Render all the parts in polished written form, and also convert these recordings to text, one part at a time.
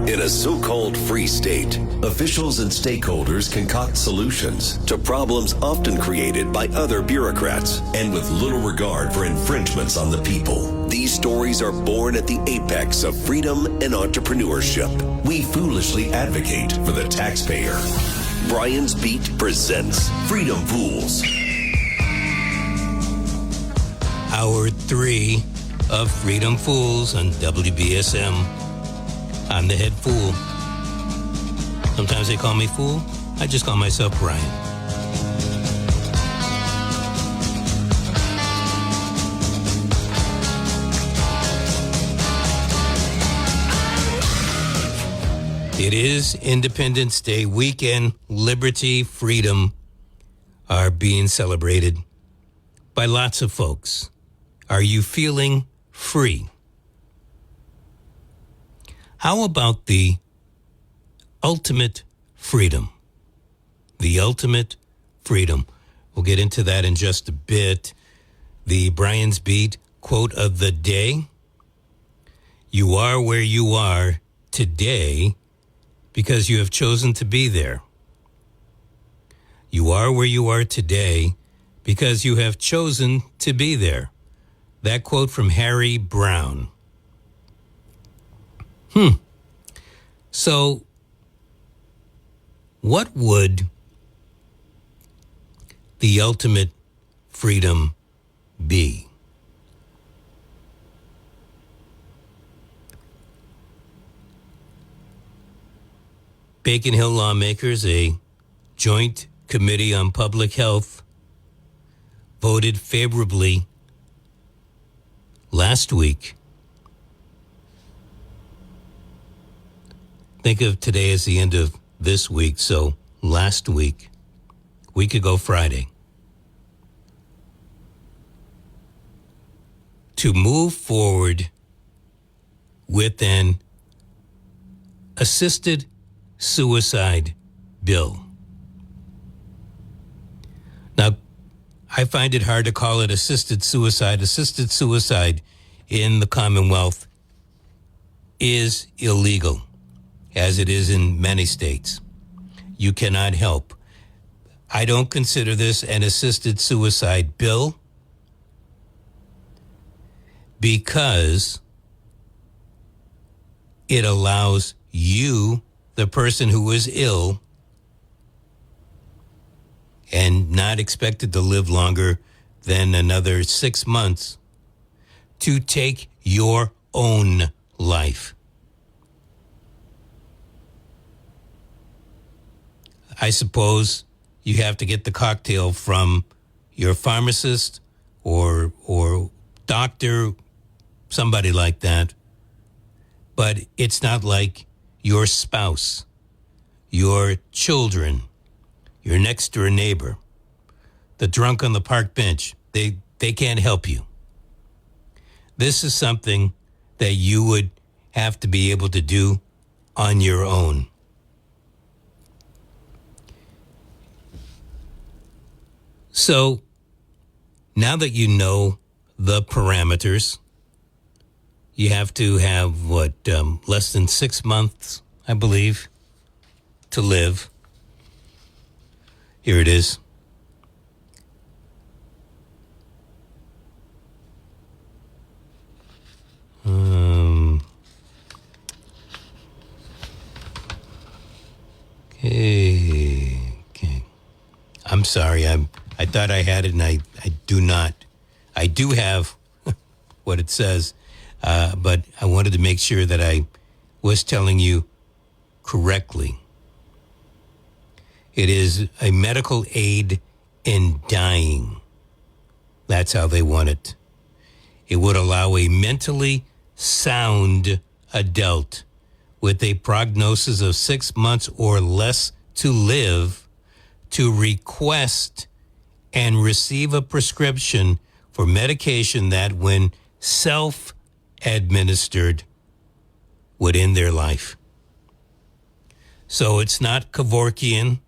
In a so-called free state, officials and stakeholders concoct solutions to problems often created by other bureaucrats and with little regard for infringements on the people. These stories are born at the apex of freedom and entrepreneurship. We foolishly advocate for the taxpayer. Brian's Beat presents Freedom Fools. Hour 3 of Freedom Fools on WBSM. I'm the head fool. Sometimes they call me fool. I just call myself Brian. It is Independence Day weekend. Liberty, freedom are being celebrated by lots of folks. Are you feeling free? How about the ultimate freedom? The ultimate freedom. We'll get into that in just a bit. The Brian's Beat quote of the day. You are where you are today because you have chosen to be there. You are where you are today because you have chosen to be there. That quote from Harry Brown. So, what would the ultimate freedom be? Bacon Hill lawmakers, a joint committee on public health, voted favorably last week. Think of today as the end of this week, so last week, week ago Friday, to move forward with an assisted suicide bill. Now, I find it hard to call it assisted suicide. Assisted suicide in the Commonwealth is illegal, as it is in many states. You cannot help. I don't consider this an assisted suicide bill because it allows you, the person who is ill and not expected to live longer than another 6 months, to take your own life. I suppose you have to get the cocktail from your pharmacist or doctor, somebody like that. But it's not like your spouse, your children, your next door neighbor, the drunk on the park bench. They can't help you. This is something that you would have to be able to do on your own. So, now that you know the parameters, you have to have, less than 6 months, I believe, to live. Here it is. Okay. I'm sorry, I thought I had it, and I do not. I do have what it says, but I wanted to make sure that I was telling you correctly. It is a medical aid in dying. That's how they want it. It would allow a mentally sound adult with a prognosis of 6 months or less to live to request and receive a prescription for medication that, when self-administered, would end their life. So it's not Kevorkian,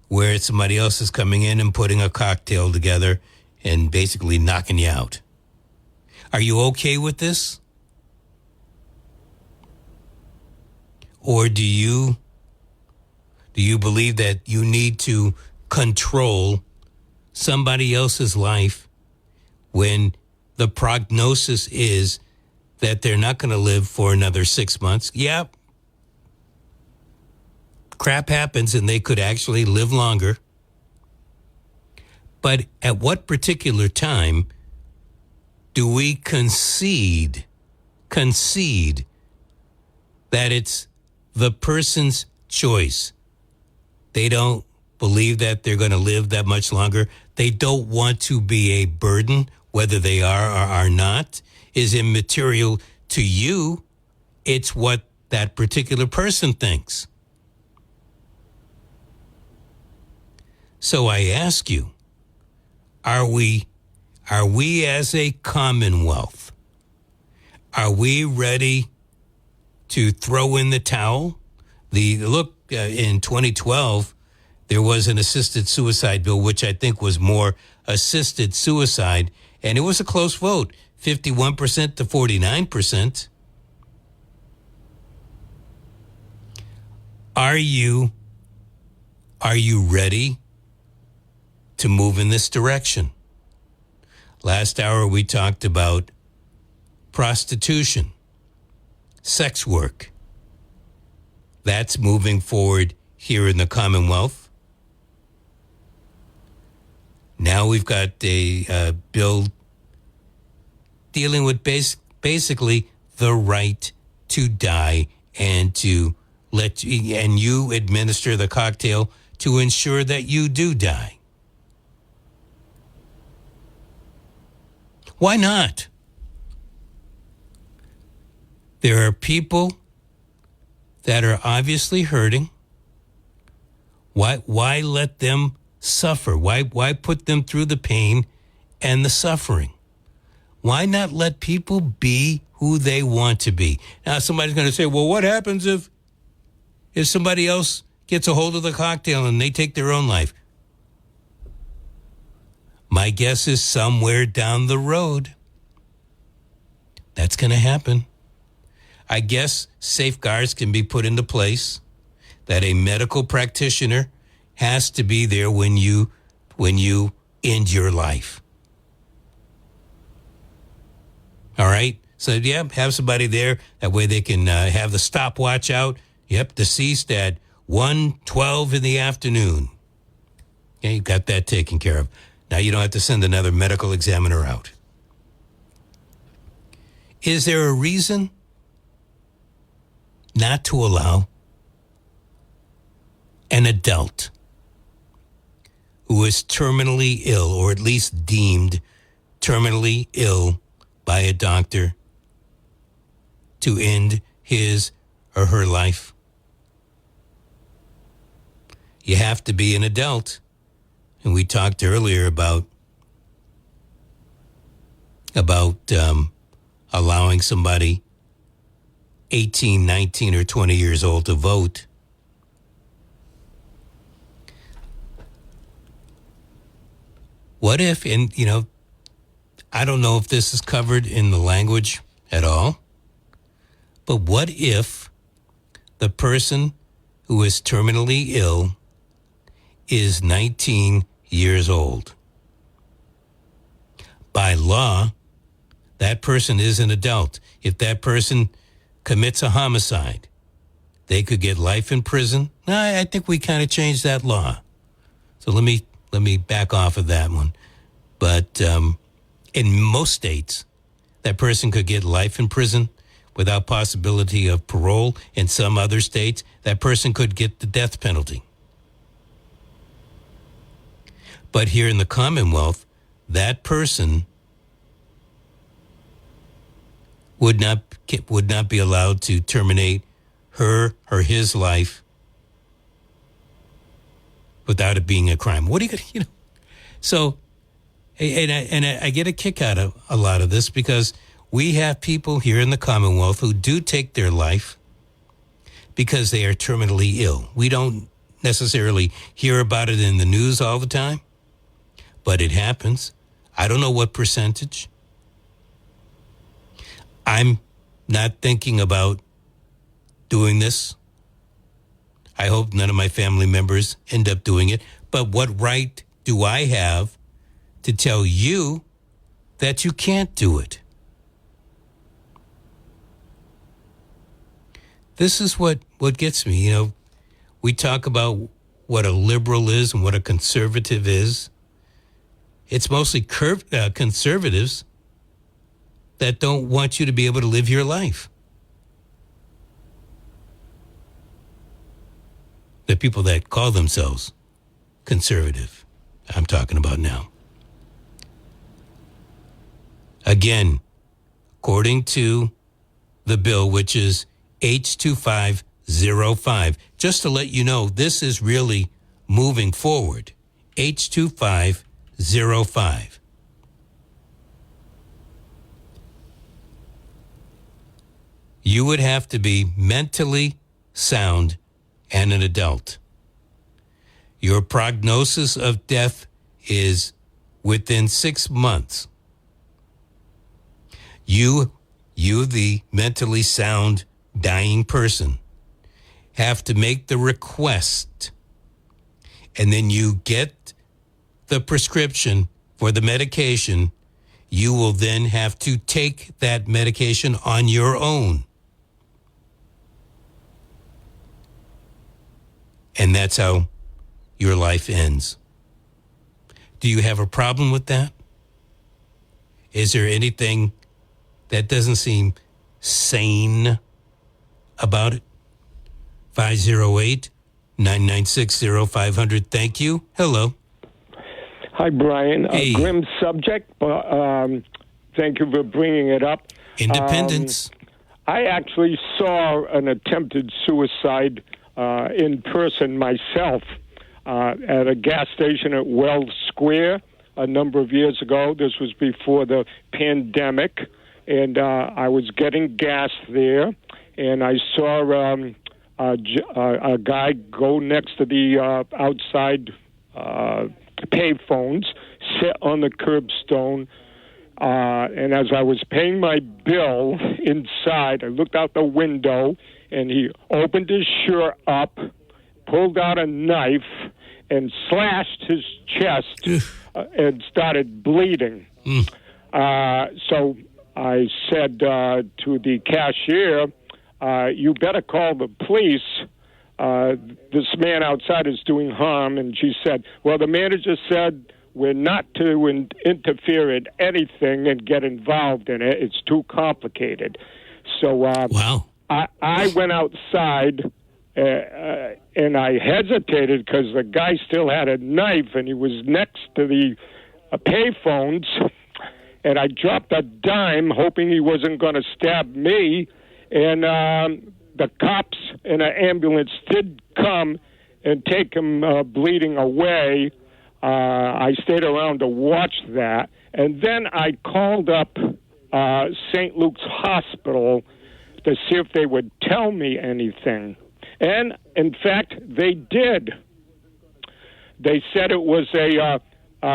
where somebody else is coming in and putting a cocktail together and basically knocking you out. Are you okay with this? Or do you believe that you need to control somebody else's life when the prognosis is that they're not going to live for another 6 months? Yeah, crap happens and they could actually live longer. But at what particular time do we concede that it's the person's choice? They don't believe that they're going to live that much longer. They don't want to be a burden, whether they are or are not, is immaterial to you. It's what that particular person thinks. So I ask you, are we as a commonwealth, are we ready to throw in the towel? In 2012, there was an assisted suicide bill, which I think was more assisted suicide, and it was a close vote, 51% to 49%. Are you ready to move in this direction? Last hour, we talked about prostitution, sex work. That's moving forward here in the Commonwealth. Now we've got a bill dealing with basically the right to die and to and you administer the cocktail to ensure that you do die. Why not? There are people that are obviously hurting. Why let them suffer? Why put them through the pain and the suffering? Why not let people be who they want to be? Now, somebody's going to say, well, what happens if somebody else gets a hold of the cocktail and they take their own life? My guess is somewhere down the road, that's going to happen. I guess safeguards can be put into place that a medical practitioner has to be there when you end your life. All right? So, yeah, have somebody there. That way they can have the stopwatch out. Yep, deceased at 1:12 in the afternoon. Yeah, you got that taken care of. Now you don't have to send another medical examiner out. Is there a reason not to allow an adult who is terminally ill, or at least deemed terminally ill by a doctor, to end his or her life? You have to be an adult. And we talked earlier about allowing somebody 18, 19, or 20 years old to vote. What if, and I don't know if this is covered in the language at all, but what if the person who is terminally ill is 19 years old? By law, that person is an adult. If that person commits a homicide, they could get life in prison. I think we kind of changed that law. So let me back off of that one. But in most states, that person could get life in prison without possibility of parole. In some other states, that person could get the death penalty. But here in the Commonwealth, that person would not be allowed to terminate her or his life without it being a crime. What are you going to, So, and I get a kick out of a lot of this because we have people here in the Commonwealth who do take their life because they are terminally ill. We don't necessarily hear about it in the news all the time, but it happens. I don't know what percentage. I'm not thinking about doing this I hope none of my family members end up doing it. But what right do I have to tell you that you can't do it? This is what gets me. You know, we talk about what a liberal is and what a conservative is. It's mostly conservatives that don't want you to be able to live your life. The people that call themselves conservative, I'm talking about now. Again, according to the bill, which is H2505, just to let you know, this is really moving forward. H2505. You would have to be mentally sound and an adult. Your prognosis of death is within 6 months. You, the mentally sound dying person, have to make the request, and then you get the prescription for the medication. You will then have to take that medication on your own. And that's how your life ends. Do you have a problem with that? Is there anything that doesn't seem sane about it? 508-996-0500. Thank you. Hello. Hi, Brian. Hey. A grim subject, but thank you for bringing it up. Independence. I actually saw an attempted suicide in person myself at a gas station at Wells Square a number of years ago. This was before the pandemic, and I was getting gas there, and I saw a guy go next to the outside payphones, sit on the curbstone, and as I was paying my bill inside, I looked out the window, and he opened his shirt up, pulled out a knife, and slashed his chest and started bleeding. So I said to the cashier, you better call the police. This man outside is doing harm. And she said, well, the manager said we're not to interfere in anything and get involved in it. It's too complicated. So Wow. I went outside, and I hesitated because the guy still had a knife, and he was next to the payphones, and I dropped a dime, hoping he wasn't going to stab me, and the cops and an ambulance did come and take him bleeding away. I stayed around to watch that, and then I called up St. Luke's Hospital to see if they would tell me anything. And, in fact, they did. They said it was a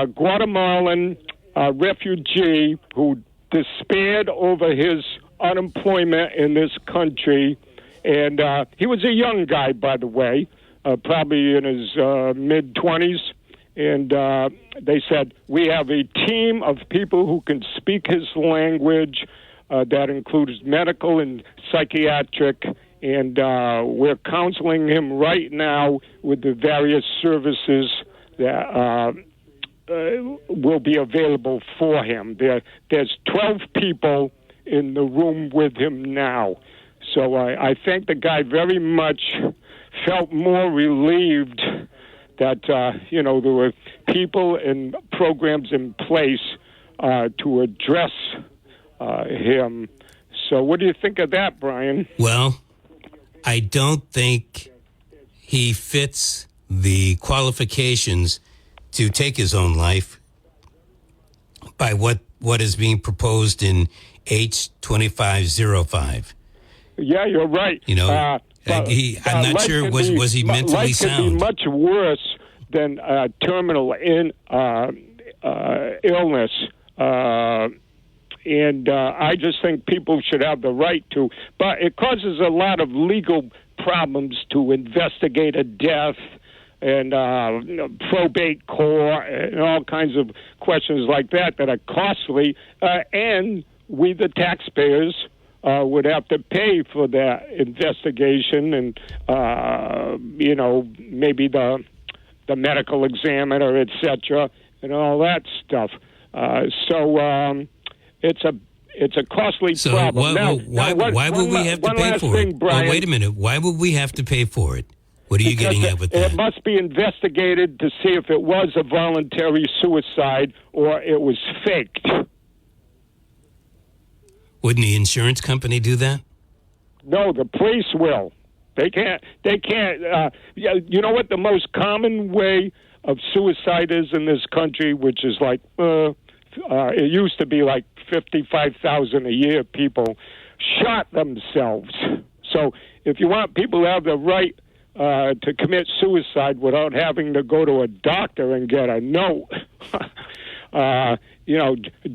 Guatemalan refugee who despaired over his unemployment in this country. And he was a young guy, by the way, probably in his mid-20s. And they said, we have a team of people who can speak his language. That includes medical and psychiatric, and we're counseling him right now with the various services that will be available for him. There's 12 people in the room with him now. So I think the guy very much felt more relieved that, there were people and programs in place to address him. So what do you think of that, Brian? Well, I don't think he fits the qualifications to take his own life by what is being proposed in H2505. Yeah, you're right. You know, I'm not sure, was he mentally sound? Life could be much worse than terminal illness. And I just think people should have the right to. But it causes a lot of legal problems to investigate a death and probate court and all kinds of questions like that are costly. And we, the taxpayers, would have to pay for that investigation and, maybe the medical examiner, et cetera, and all that stuff. So it's a costly problem. Why would we have to pay for it? Brian, wait a minute. Why would we have to pay for it? What are you getting at with that? It must be investigated to see if it was a voluntary suicide or it was faked. Wouldn't the insurance company do that? No, the police will. They can't. You know what the most common way of suicide is in this country, which is like it used to be like 55,000 a year. People shot themselves. So if you want people to have the right to commit suicide without having to go to a doctor and get a note.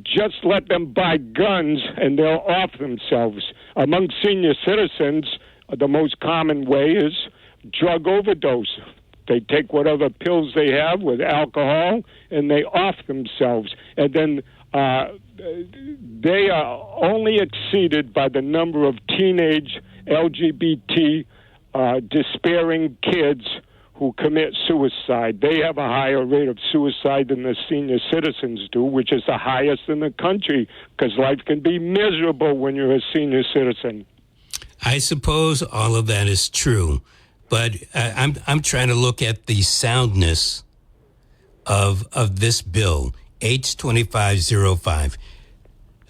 Just let them buy guns and they'll off themselves. Among senior citizens, the most common way is drug overdose. They take whatever pills they have with alcohol and they off themselves. And then they are only exceeded by the number of teenage LGBT despairing kids who commit suicide. They have a higher rate of suicide than the senior citizens do, which is the highest in the country, because life can be miserable when you're a senior citizen. I suppose all of that is true, but I'm trying to look at the soundness of this bill, H2505.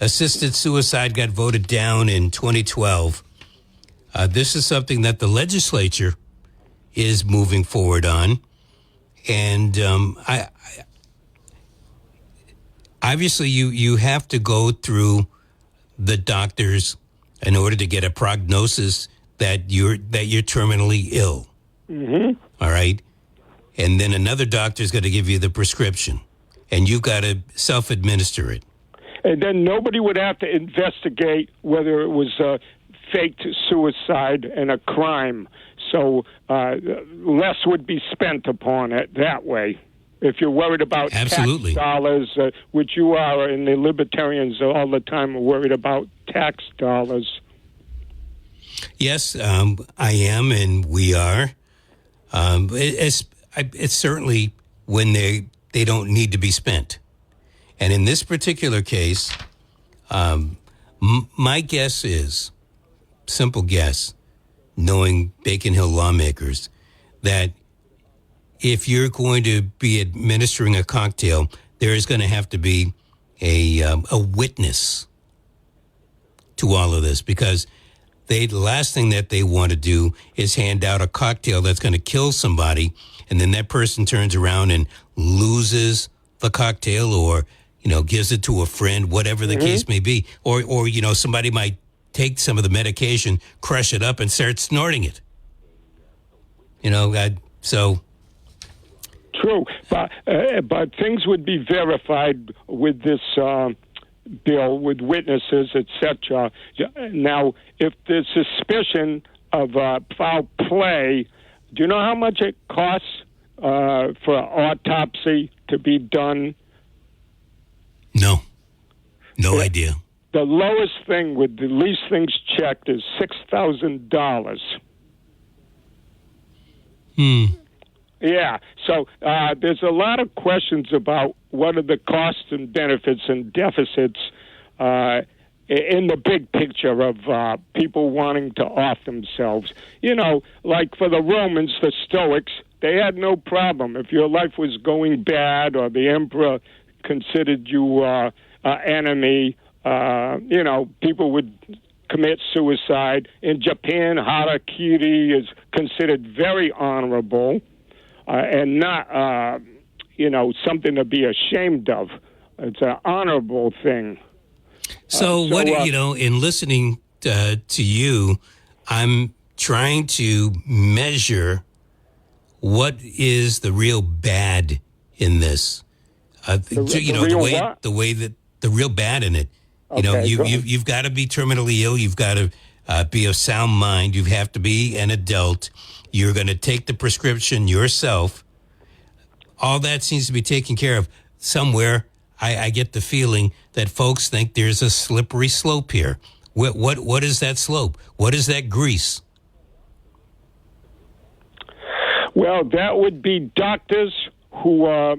Assisted suicide got voted down in 2012. This is something that the legislature is moving forward on. And I obviously you have to go through the doctors in order to get a prognosis that you're terminally ill. Mm-hmm. All right. And then another doctor's got to give you the prescription, and you've got to self-administer it. And then nobody would have to investigate whether it was a faked suicide and a crime. So less would be spent upon it that way. If you're worried about Absolutely. tax dollars, which you are, and the libertarians all the time are worried about tax dollars. Yes, I am, and we are. It's certainly when they don't need to be spent. And in this particular case, my guess is, simple guess, knowing Bacon Hill lawmakers, that if you're going to be administering a cocktail, there is going to have to be a witness to all of this, because the last thing that they want to do is hand out a cocktail that's going to kill somebody, and then that person turns around and loses the cocktail, or gives it to a friend, whatever the case may be, or somebody might take some of the medication, crush it up, and start snorting it. So. True, but things would be verified with this bill, with witnesses, etc. Now, if there's suspicion of foul play, do you know how much it costs for an autopsy to be done? No idea. The lowest thing with the least things checked is $6,000. Yeah, so there's a lot of questions about what are the costs and benefits and deficits in the big picture of people wanting to off themselves. Like for the Romans, the Stoics, they had no problem. If your life was going bad or the emperor considered you an enemy, people would commit suicide. In Japan, harakiri is considered very honorable. And not, something to be ashamed of. It's an honorable thing. So in listening to you, I'm trying to measure what is the real bad in this. The real bad in it You know, Okay, good. you've got to be terminally ill. You've got to be of sound mind. You have to be an adult. You're going to take the prescription yourself. All that seems to be taken care of. Somewhere, I get the feeling that folks think there's a slippery slope here. What is that slope? What is that grease? Well, that would be doctors who are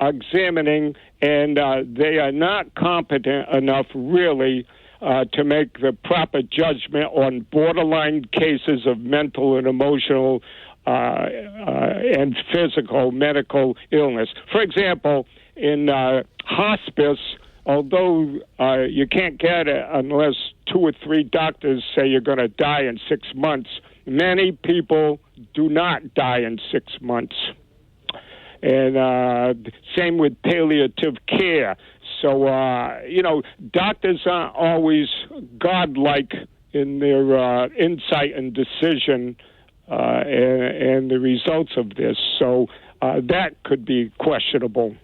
examining, and they are not competent enough, really, to make the proper judgment on borderline cases of mental and emotional and physical medical illness. For example, in hospice, although you can't get it unless 2 or 3 doctors say you're going to die in 6 months, many people do not die in 6 months. And same with palliative care. So, doctors aren't always godlike in their insight and decision and the results of this. So that could be questionable.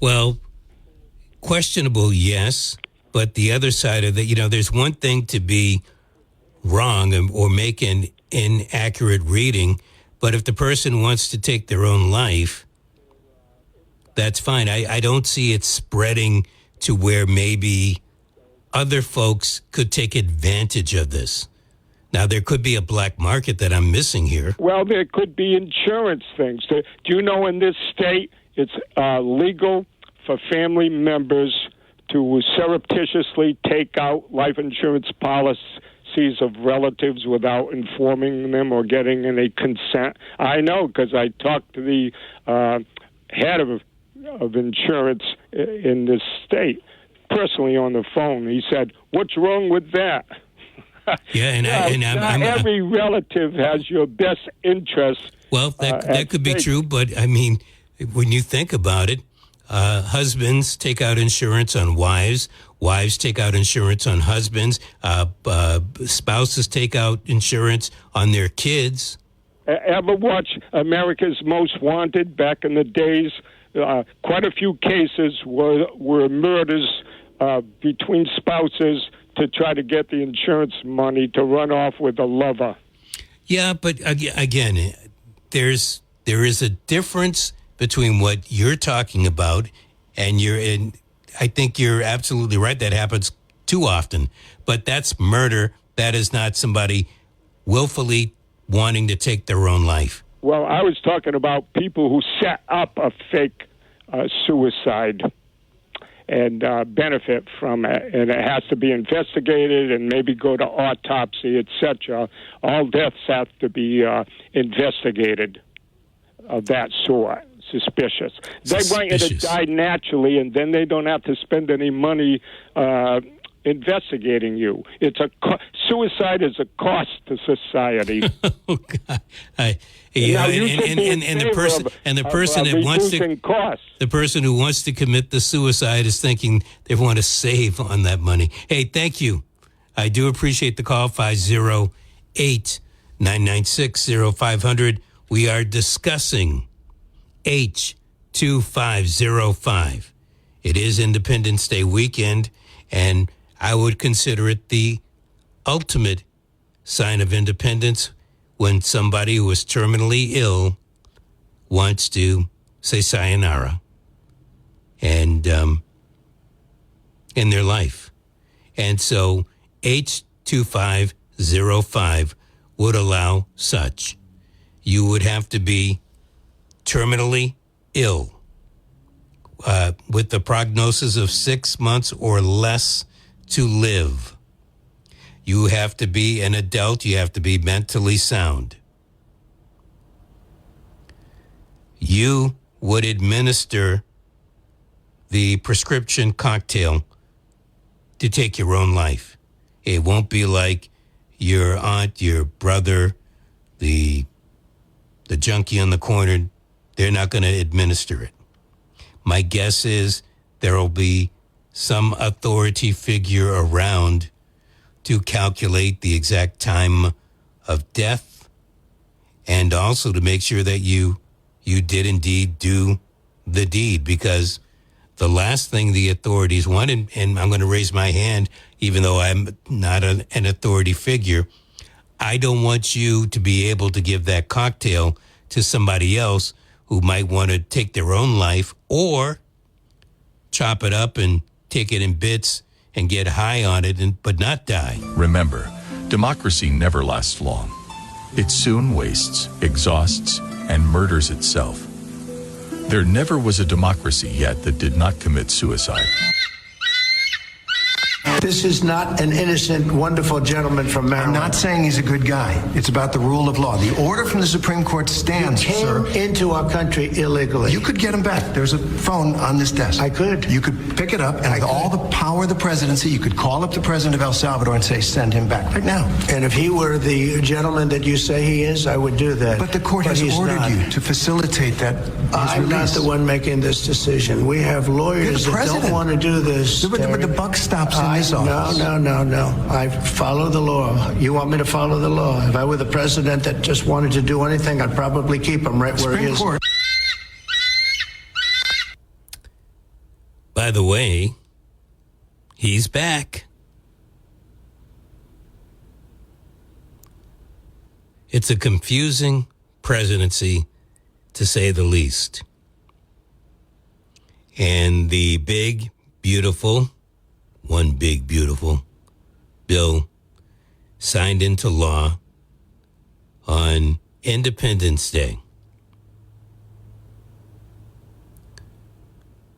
Well, questionable, yes. But the other side of it, there's one thing to be wrong or make an inaccurate reading. But if the person wants to take their own life, that's fine. I don't see it spreading to where maybe other folks could take advantage of this. Now, there could be a black market that I'm missing here. Well, there could be insurance things. Do you know in this state it's legal for family members to surreptitiously take out life insurance policies of relatives without informing them or getting any consent? I know because I talked to the head of insurance in this state personally on the phone. He said, "What's wrong with that?" Yeah, I'm every relative has your best interest. Well, that could be true, but I mean, when you think about it, husbands take out insurance on wives. Wives take out insurance on husbands. Spouses take out insurance on their kids. Ever watch America's Most Wanted back in the days? Quite a few cases were murders between spouses to try to get the insurance money to run off with a lover. Yeah, but again, there is a difference between what you're talking about and I think you're absolutely right. That happens too often. But that's murder. That is not somebody willfully wanting to take their own life. Well, I was talking about people who set up a fake suicide and benefit from it, and it has to be investigated and maybe go to autopsy, etc. All deaths have to be investigated of that sort. Suspicious. They want you to die naturally, and then they don't have to spend any money investigating you. Suicide is a cost to society. Oh God! The person who wants to commit the suicide is thinking they want to save on that money. Hey, thank you. I do appreciate the call. 508-996-0500. We are discussing H2505. It is Independence Day weekend, and I would consider it the ultimate sign of independence when somebody who is terminally ill wants to say sayonara and in their life. And so H2505 would allow such. You would have to be terminally ill with the prognosis of 6 months or less to live. You have to be an adult. You have to be mentally sound. You would administer the prescription cocktail to take your own life. It won't be like your aunt, your brother, the junkie on the corner. They're not going to administer it. My guess is there will be some authority figure around to calculate the exact time of death and also to make sure that you did indeed do the deed, because the last thing the authorities want, and I'm going to raise my hand, even though I'm not an authority figure, I don't want you to be able to give that cocktail to somebody else who might want to take their own life or chop it up and take it in bits and get high on it, but not die. Remember, democracy never lasts long. It soon wastes, exhausts, and murders itself. There never was a democracy yet that did not commit suicide. This is not an innocent, wonderful gentleman from Maryland. I'm not saying he's a good guy. It's about the rule of law. The order from the Supreme Court stands, He came sir. into our country illegally. You could get him back. There's a phone on this desk. I could. You could pick it up, and with all the power of the presidency, you could call up the president of El Salvador and say, send him back right now. And if he were the gentleman that you say he is, I would do that. But the court has he's ordered not. you to facilitate that his I'm not release. the one making this decision. We have lawyers that don't want to do this. But the buck stops in this office. No. I follow the law. You want me to follow the law? If I were the president that just wanted to do anything, I'd probably keep him right where he is. Supreme Court. By the way, he's back. It's a confusing presidency, to say the least. And the big, beautiful bill signed into law on Independence Day.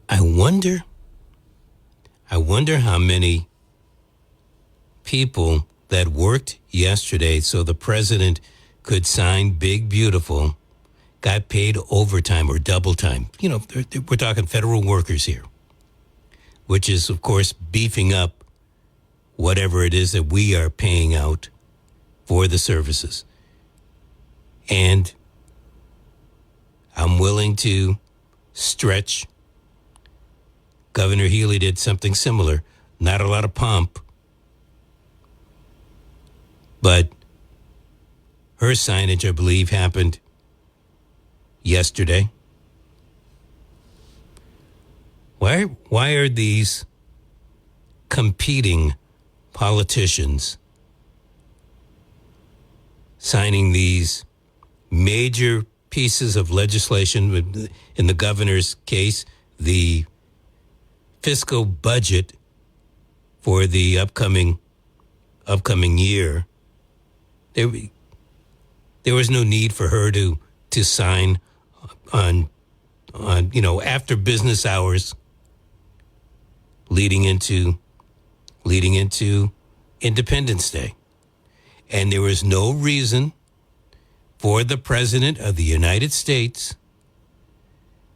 I wonder how many people that worked yesterday so the president could sign Big Beautiful got paid overtime or double time. You know, we're talking federal workers here, which is, of course, beefing up whatever it is that we are paying out for the services. And I'm willing to stretch. Governor Healy did something similar. Not a lot of pomp, but her signage, I believe, happened yesterday. Why are these competing politicians signing these major pieces of legislation? In the governor's case, the fiscal budget for the upcoming year. There was no need for her to sign on after business hours leading into Independence Day. And there was no reason for the President of the United States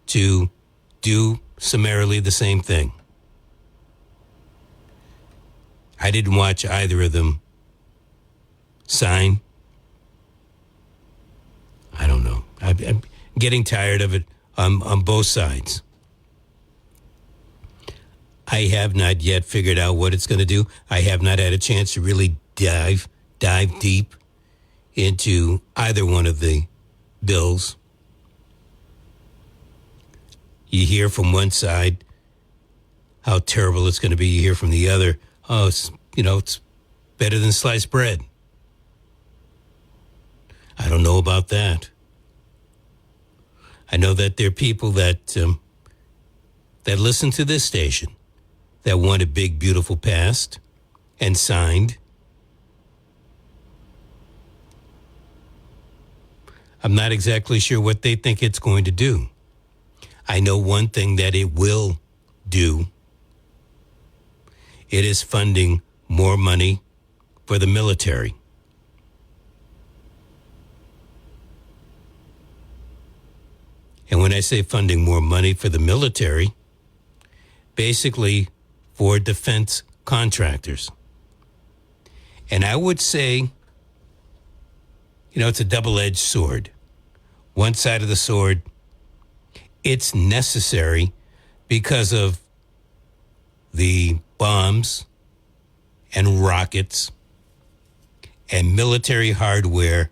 to do summarily the same thing. I didn't watch either of them sign. I don't know. I'm getting tired of it on both sides. I have not yet figured out what it's going to do. I have not had a chance to really dive deep into either one of the bills. You hear from one side how terrible it's going to be. You hear from the other, it's better than sliced bread. I don't know about that. I know that there are people that listen to this station that want a big, beautiful passed and signed. I'm not exactly sure what they think it's going to do. I know one thing that it will do. It is funding more money for the military. And when I say funding more money for the military, basically for defense contractors. And I would say, it's a double-edged sword. One side of the sword, it's necessary because of the bombs and rockets and military hardware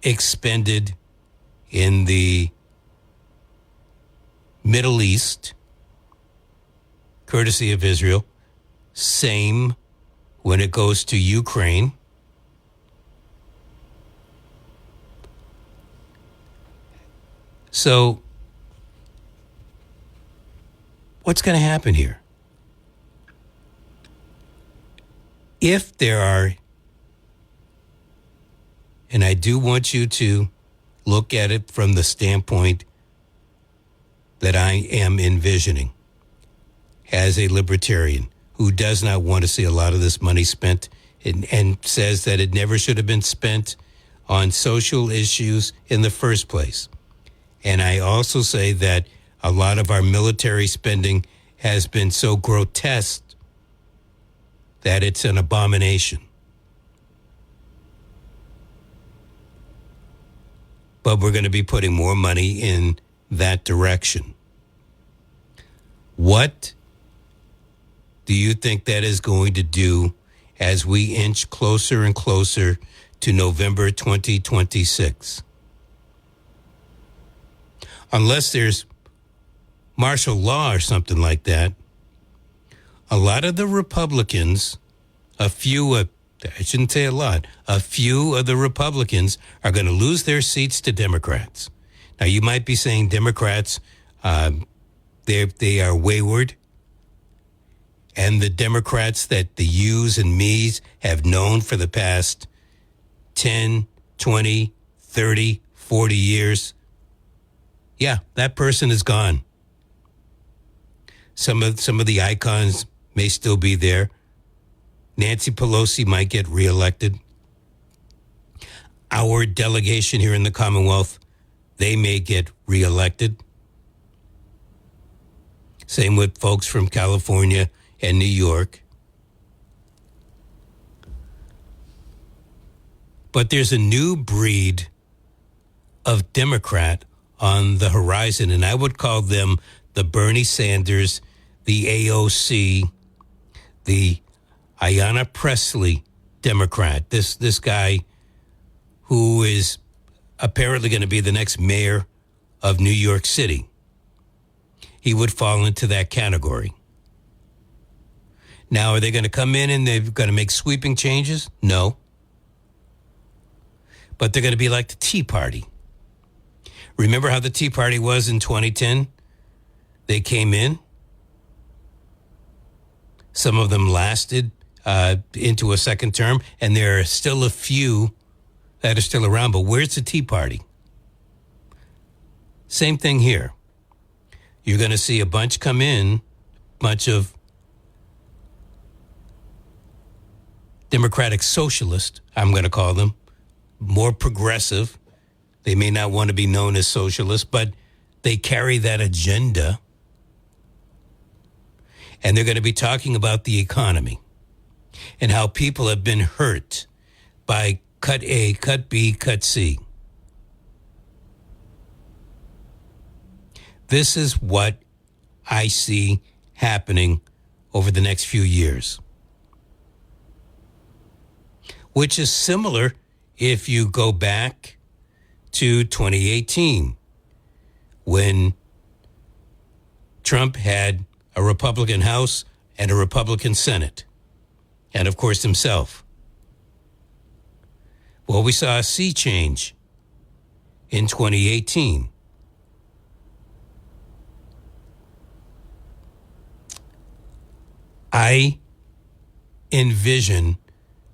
expended in the Middle East courtesy of Israel. Same when it goes to Ukraine. So, what's going to happen here? If there are, and I do want you to look at it from the standpoint that I am envisioning as a libertarian who does not want to see a lot of this money spent and says that it never should have been spent on social issues in the first place. And I also say that a lot of our military spending has been so grotesque that it's an abomination. But we're going to be putting more money in that direction. What do you think that is going to do as we inch closer and closer to November 2026? Unless there's martial law or something like that, a lot of the Republicans, I shouldn't say a lot, a few of the Republicans are going to lose their seats to Democrats. Now, you might be saying Democrats, they are wayward, and the Democrats that the yous and me's have known for the past 10, 20, 30, 40 years, yeah, that person is gone. Some of the icons may still be there. Nancy Pelosi might get reelected. Our delegation here in the Commonwealth, they may get reelected. Same with folks from California and New York. But there's a new breed of Democrat on the horizon, and I would call them the Bernie Sanders, the AOC, the Ayanna Pressley Democrat. This guy who is apparently going to be the next mayor of New York City. He would fall into that category. Now, are they going to come in and they're going to make sweeping changes? No. But they're going to be like the Tea Party. Remember how the Tea Party was in 2010? They came in. Some of them lasted into a second term, and there are still a few that are still around. But where's the Tea Party? Same thing here. You're going to see a bunch come in, bunch of Democratic socialists, I'm going to call them, more progressive. They may not want to be known as socialists, but they carry that agenda. And they're going to be talking about the economy and how people have been hurt by cut A, cut B, cut C. This is what I see happening over the next few years, which is similar if you go back to 2018 when Trump had a Republican House and a Republican Senate, and of course himself. Well, we saw a sea change in 2018. I envision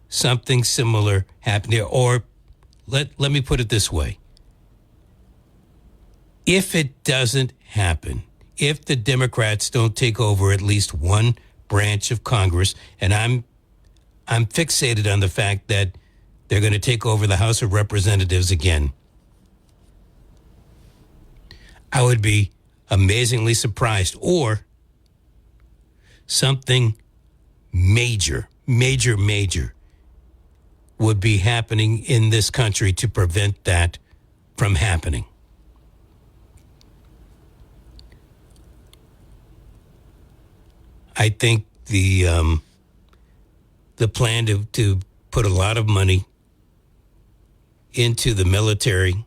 something similar happening, or let me put it this way. If it doesn't happen, if the Democrats don't take over at least one branch of Congress, and I'm fixated on the fact that they're going to take over the House of Representatives again, I would be amazingly surprised, or something major would be happening in this country to prevent that from happening. I think the plan to put a lot of money into the military,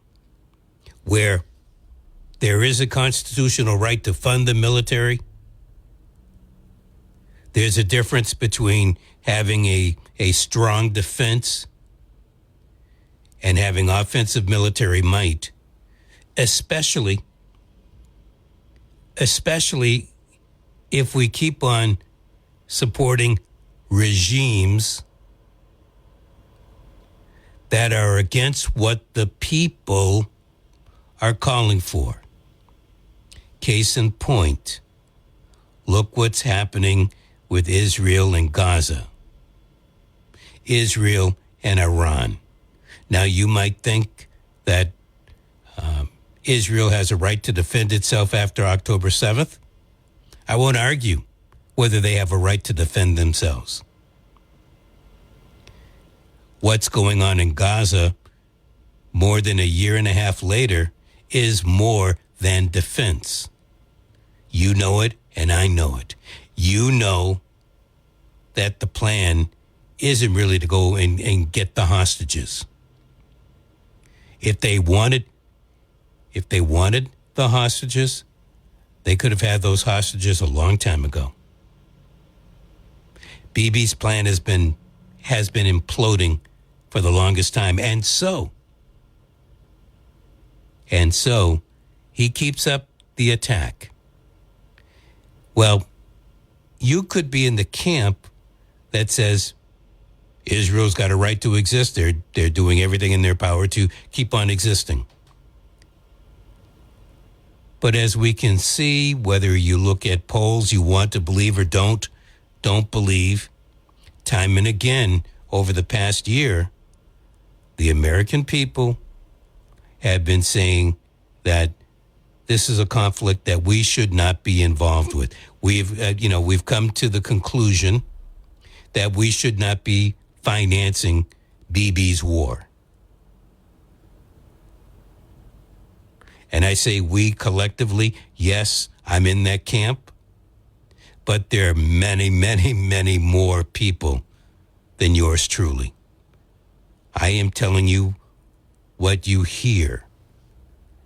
where there is a constitutional right to fund the military, There's a difference between having a strong defense and having offensive military might, especially if we keep on supporting regimes that are against what the people are calling for. Case in point, look what's happening with Israel and Gaza, Israel and Iran. Now, you might think that Israel has a right to defend itself after October 7th. I won't argue whether they have a right to defend themselves. What's going on in Gaza more than a year and a half later is more than defense. You know it, and I know it. You know that the plan isn't really to go and get the hostages. If they wanted the hostages, they could have had those hostages a long time ago. Bibi's plan has been imploding for the longest time, and so he keeps up the attack. Well, you could be in the camp that says Israel's got a right to exist. They're doing everything in their power to keep on existing. But as we can see, whether you look at polls you want to believe or don't believe, time and again over the past year, the American people have been saying that this is a conflict that we should not be involved with. We've come to the conclusion that we should not be financing Bibi's war. And I say we collectively, yes, I'm in that camp, but there are many, many, many more people than yours truly. I am telling you what you hear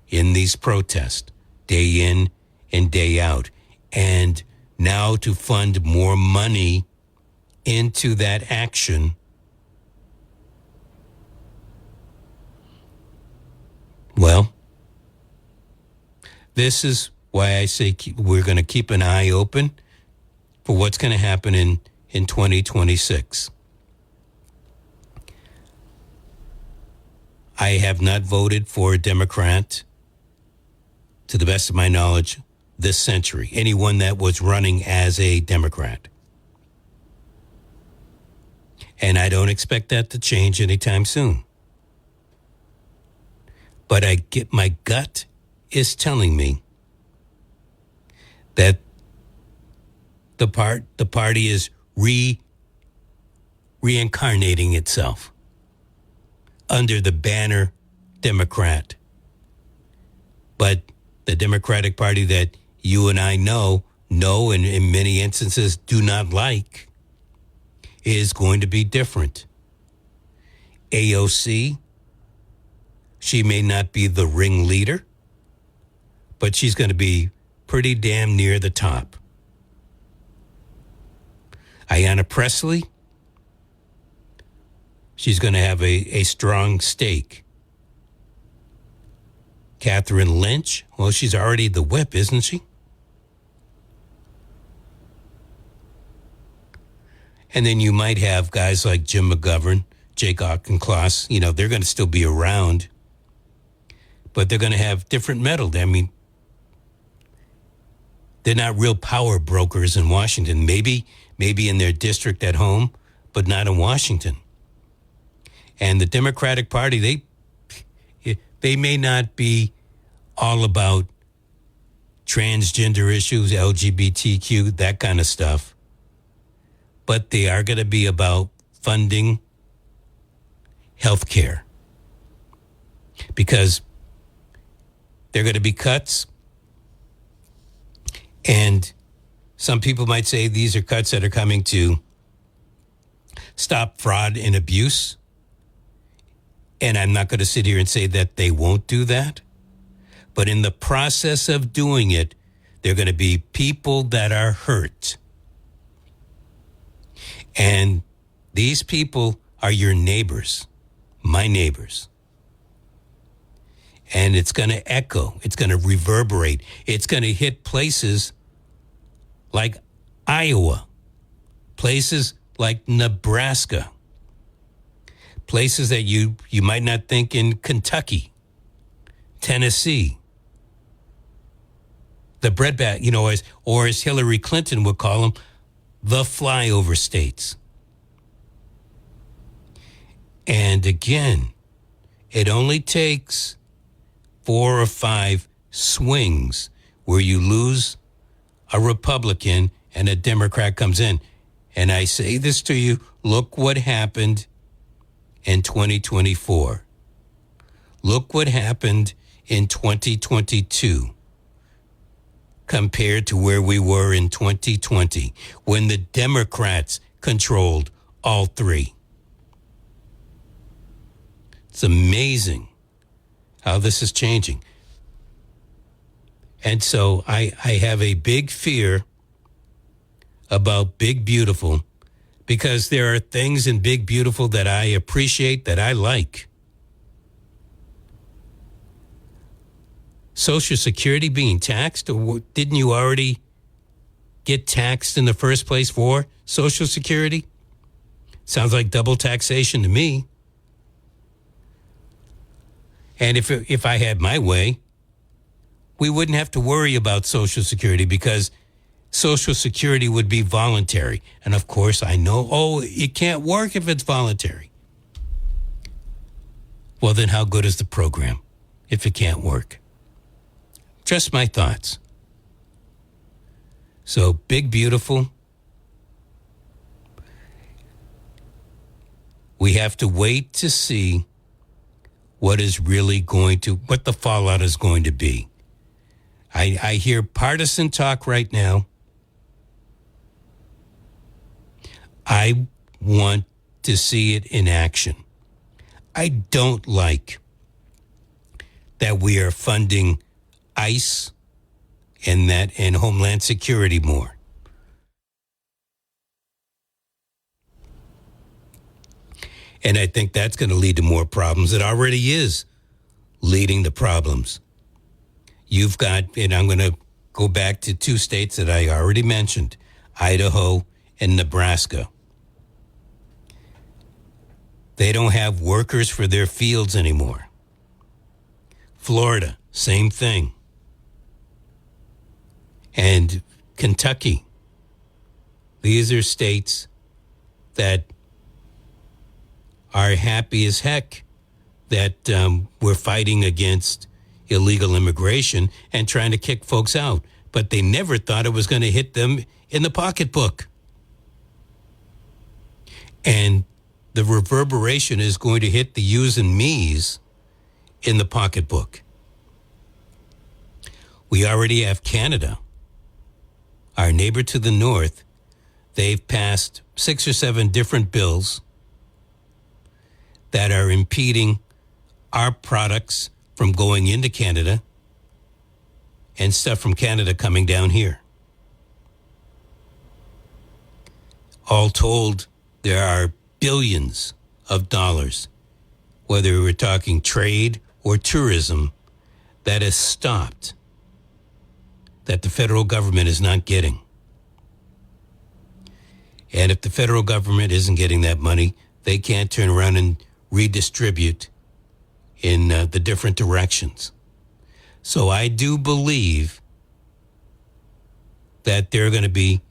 in these protests, day in and day out. And now to fund more money into that action, well, this is why I say we're going to keep an eye open for what's going to happen in 2026. I have not voted for a Democrat, to the best of my knowledge, this century, anyone that was running as a Democrat. And I don't expect that to change anytime soon. But my gut is telling me that the party is reincarnating itself under the banner Democrat. But the Democratic Party that you and I know, and in many instances do not like, is going to be different. AOC, she may not be the ringleader, but she's going to be pretty damn near the top. Ayanna Pressley, she's going to have a strong stake. Catherine Lynch, well, she's already the whip, isn't she? And then you might have guys like Jim McGovern, Jake Auchincloss, they're going to still be around, but they're going to have different metal. I mean, they're not real power brokers in Washington. Maybe in their district at home, but not in Washington. And the Democratic Party, they may not be all about transgender issues, LGBTQ, that kind of stuff, but they are going to be about funding health care, because there are going to be cuts. And some people might say these are cuts that are coming to stop fraud and abuse. And I'm not going to sit here and say that they won't do that. But in the process of doing it, there are going to be people that are hurt. And these people are your neighbors, my neighbors. And it's going to echo. It's going to reverberate. It's going to hit places like Iowa, places like Nebraska, places that you might not think in Kentucky, Tennessee. The breadbasket, or as Hillary Clinton would call them, the flyover states. And again, it only takes 4 or 5 swings where you lose a Republican and a Democrat comes in. And I say this to you, look what happened in 2024. Look what happened in 2022 compared to where we were in 2020 when the Democrats controlled all 3. It's amazing how this is changing. And so I have a big fear about Big Beautiful because there are things in Big Beautiful that I appreciate, that I like. Social Security being taxed, or didn't you already get taxed in the first place for Social Security? Sounds like double taxation to me. And if I had my way, we wouldn't have to worry about Social Security because Social Security would be voluntary. And of course, I know, it can't work if it's voluntary. Well, then how good is the program if it can't work? Just my thoughts. So, Big Beautiful, we have to wait to see what the fallout is going to be. I hear partisan talk right now. I want to see it in action. I don't like that we are funding ICE and Homeland Security more. And I think that's going to lead to more problems. It already is leading to problems. You've got, and I'm going to go back to 2 states that I already mentioned, Idaho and Nebraska. They don't have workers for their fields anymore. Florida, same thing. And Kentucky. These are states that are happy as heck that we're fighting against illegal immigration and trying to kick folks out. But they never thought it was going to hit them in the pocketbook. And the reverberation is going to hit the yous and me's in the pocketbook. We already have Canada, our neighbor to the north. They've passed 6 or 7 different bills that are impeding our products from going into Canada and stuff from Canada coming down here. All told, there are billions of dollars, whether we're talking trade or tourism, that is stopped, that the federal government is not getting. And if the federal government isn't getting that money, they can't turn around and redistribute in the different directions. So I do believe that there are going to be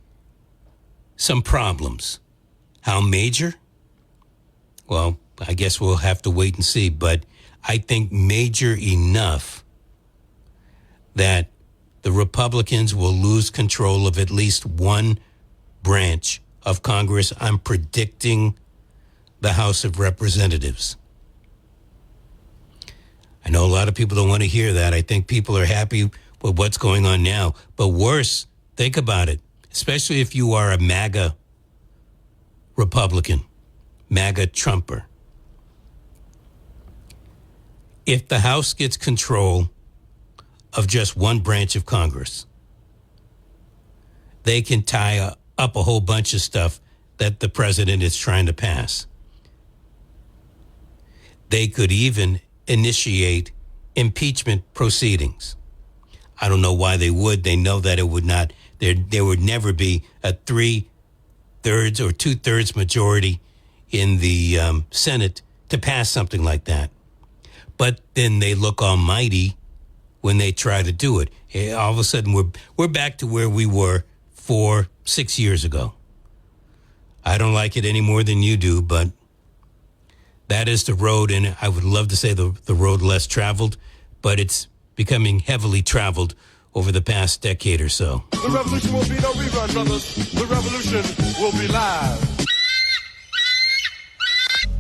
some problems. How major? Well, I guess we'll have to wait and see. But I think major enough that the Republicans will lose control of at least one branch of Congress. I'm predicting the House of Representatives. I know a lot of people don't want to hear that. I think people are happy with what's going on now. But worse, think about it, especially if you are a MAGA Republican, MAGA Trumper. If the House gets control of just one branch of Congress, they can tie up a whole bunch of stuff that the president is trying to pass. They could even initiate impeachment proceedings. I don't know why they would. They know that it would not. There would never be a 3/3 or 2/3 majority in the Senate to pass something like that. But then they look almighty when they try to do it. All of a sudden, we're back to where we were 4-6 years ago. I don't like it any more than you do, but that is the road, and I would love to say the road less traveled, but it's becoming heavily traveled over the past decade or so. The revolution will be no rerun, brothers. The revolution will be live.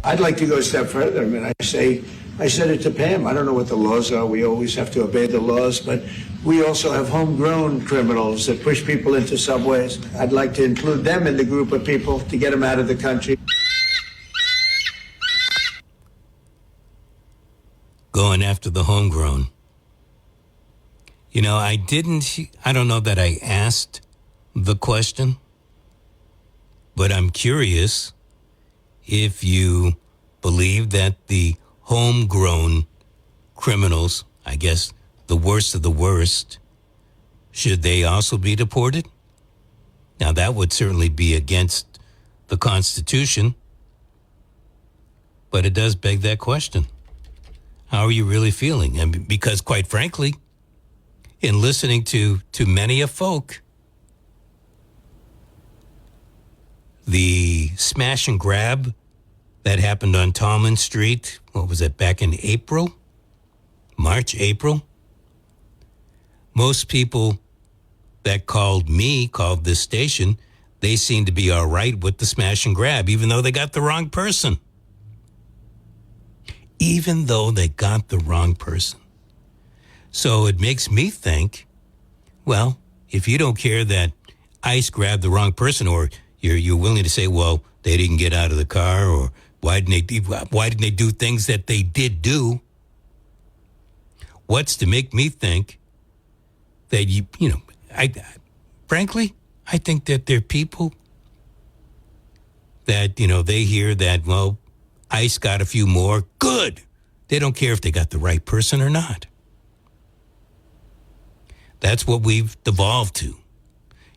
I'd like to go a step further. I mean, I said it to Pam. I don't know what the laws are. We always have to obey the laws, but we also have homegrown criminals that push people into subways. I'd like to include them in the group of people to get them out of the country. Going after the homegrown. You know, I don't know that I asked the question, but I'm curious if you believe that the homegrown criminals, I guess the worst of the worst, should they also be deported? Now, that would certainly be against the Constitution, but it does beg that question. How are you really feeling? And because, quite frankly, in listening to many a folk, the smash and grab that happened on Tallman Street, what was it, back in April? March, April? Most people that called this station, they seemed to be all right with the smash and grab, even though they got the wrong person. Even though they got the wrong person. So it makes me think, well, if you don't care that ICE grabbed the wrong person, or you're willing to say, well, they didn't get out of the car, or why didn't they do things that they did do? What's to make me think that frankly, I think that there are people that, they hear that, well, ICE got a few more. Good. They don't care if they got the right person or not. That's what we've devolved to.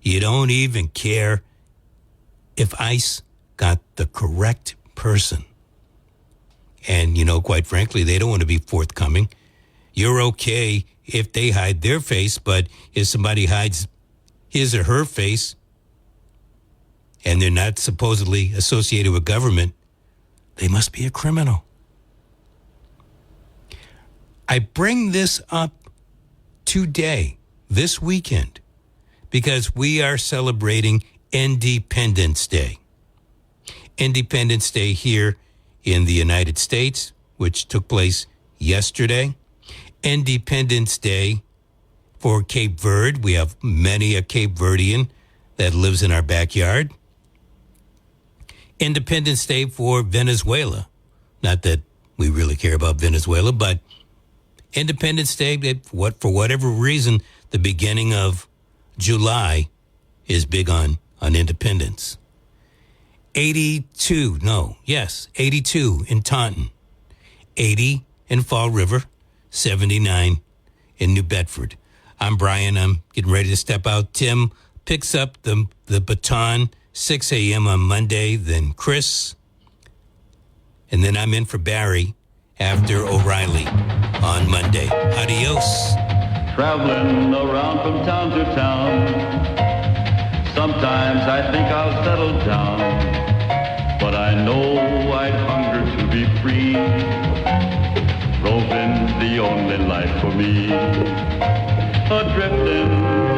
You don't even care if ICE got the correct person. And, quite frankly, they don't want to be forthcoming. You're okay if they hide their face, but if somebody hides his or her face and they're not supposedly associated with government, they must be a criminal. I bring this up today, this weekend, because we are celebrating Independence Day. Independence Day here in the United States, which took place yesterday. Independence Day for Cape Verde. We have many a Cape Verdean that lives in our backyard. Independence Day for Venezuela. Not that we really care about Venezuela, but Independence Day, for whatever reason, the beginning of July is big on independence. 82 in Taunton, 80 in Fall River, 79 in New Bedford. I'm Brian. I'm getting ready to step out. Tim picks up the baton, 6 a.m. on Monday, then Chris, and then I'm in for Barry after O'Reilly on Monday. Adios. Traveling around from town to town, sometimes I think I'll settle down, but I know I'd hunger to be free. Roving's the only life for me, a-drifting